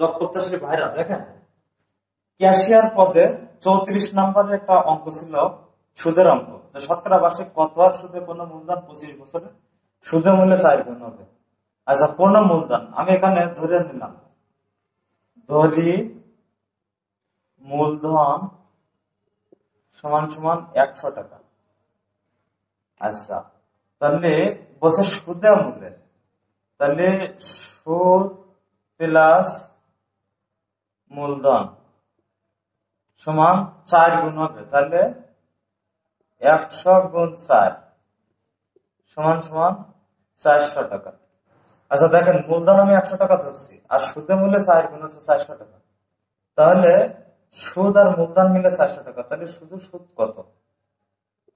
Job প্রত্যাশী ভাইরা দেখেন, ক্যাশিয়ার পদে 34 নম্বরের একটা অঙ্ক ছিল সুদের অঙ্ক, যে শতকরা বার্ষিক কত আর সুদে কোনো মূলধন 25 বছরে সুদে মূল্যে 4 গুণ হবে। আচ্ছা, কোন মূলধন আমি এখানে ধরে নিলাম, ধরি মূলধন সমান সমান 100 টাকা। আচ্ছা, তাহলে বলছে সুদে মূল্যে, তাহলে সুদ প্লাস মূলধন সমান 4 গুণ হবে, তাহলে 100 গুণ 4 সমান সমান 400 টাকা। আচ্ছা দেখেন, মূলধন আমি 100 টাকা ধরছি আর সুদে মূল্যে 4 গুণ হচ্ছে 400 টাকা, তাহলে সুদ আর মূলধন মিলে 400 টাকা, তাহলে শুধু সুদ কত?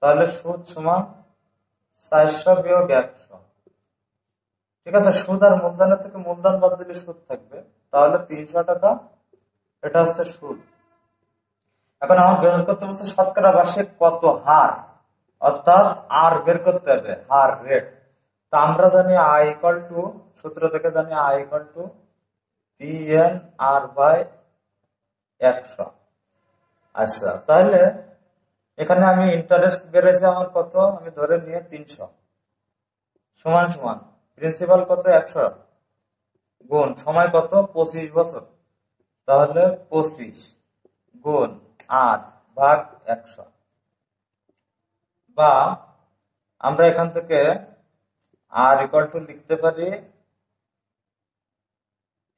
তাহলে সুদ সমান 400 বিয়োগ 100। ঠিক আছে, সুদ আর মূলধনের থেকে মূলধন বাদ দিলে সুদ থাকবে, তাহলে 300 টাকা, এটা হচ্ছে সুদ। এখন আমার বের করতে বলছে শতকরা বার্ষিক কত হার, অর্থাৎ আর বের করতে হবে, হার রেট। তা আমরা জানি আই ইকুয়াল টু, সূত্র থেকে জানি I equal to PN R by 100। আচ্ছা, তাহলে এখানে আমি ইন্টারেস্ট বেড়েছে আমার কত, আমি ধরে নিয়ে 300 সমান সমান প্রিন্সিপাল কত 100 গুণ সময় কত 25 বছর, তাহলে 25 গুণ 8 ভাগ 100। বা আমরা এখান থেকে আর ইকুয়াল টু লিখতে পারি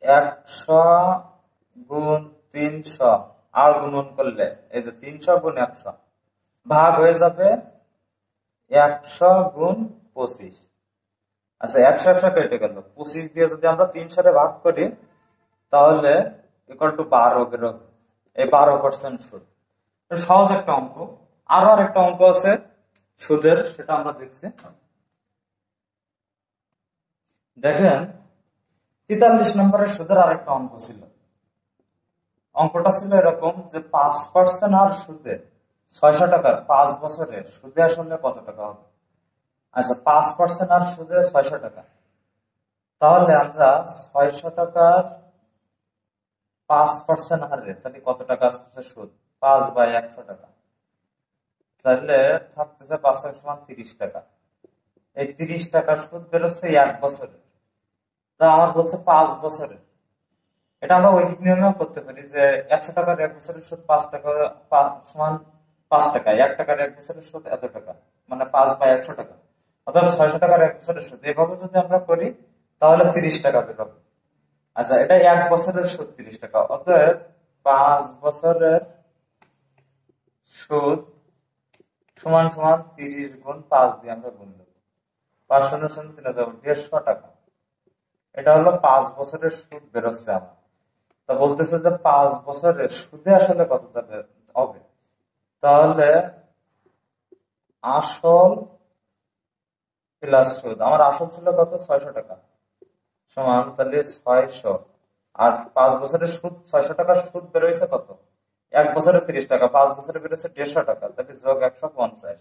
100 গুণ 300, আর গুণন করলে এই যে 300 গুণ 100 ভাগ হয়ে যাবে 100 গুণ 25। আচ্ছা, 100 100 কেটে গেল, 25 দিয়ে যদি আমরা 300 ভাগ করি তাহলে ইকুয়াল টু 12 বেরোবে, এই 12% সুদ। সহজ একটা অঙ্ক। আরো আরেকটা অঙ্ক আছে সুদের, সেটা আমরা দেখছি। দেখেন, 43 নম্বরের সুদের আরেকটা অঙ্ক ছিল। অঙ্কটা ছিল এরকম যে 5% আর সুদে 600 টাকার 5 বছরে সুদে আসলে কত টাকা হবে। আচ্ছা, 5% আর সুদে 600 টাকা, তাহলে আমরা 600 টাকার 5% হারে তাহলে কত টাকা আসতেছে সুদ, 5/100 টাকা, তাহলে থাকতেছে 5 সমান 30 টাকা। এই 30 টাকার সুদ বেরোচ্ছে 1 বছরে, তা আমার বলছে 5 বছরে। এটা আমরা ঐকিক নিয়মেও করতে পারি যে 100 টাকার 1 বছরের সুদ 5 টাকা সমান 5 টাকা, 1 টাকার 1 বছরের সুদ এত টাকা, মানে 5/100 টাকা, অর্থাৎ 600 টাকার 1 বছরের সুদ। এভাবে যদি আমরা করি তাহলে 30 টাকা বেরোবে। আচ্ছা, এটা 1 বছরের সুদ 30 টাকা, অতএব 5 বছরের সুদ সমান সমান 30 গুণ 5 দিয়ে আমরা গুণ দেবো, 5 শূন্য শূন্য 3 যাবে 150 টাকা। এটা হলো 5 বছরের সুদ বেরোচ্ছে আমার। তা বলতেছে যে 5 বছরের সুদে আসলে কত হবে, তাহলে আসল প্লাস সুদ, আমার আসল ছিল কত 600 টাকা, সমান তাহলে 600 আর 5 বছরের সুদ 600 টাকার সুদ বেরোইছে কত 1 বছরে 30 টাকা, 5 বছরে বেরোচ্ছে 150 টাকা, তাহলে যোগ 150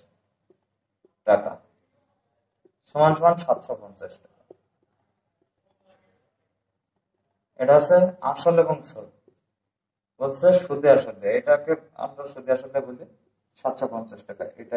টাকা সমান সমান 750 টাকা। এটা হচ্ছে আসল এবং সুদ। বলছে সুদে আসলে, এটাকে আমরা সুদে আসলে বলি 750 টাকা, এটা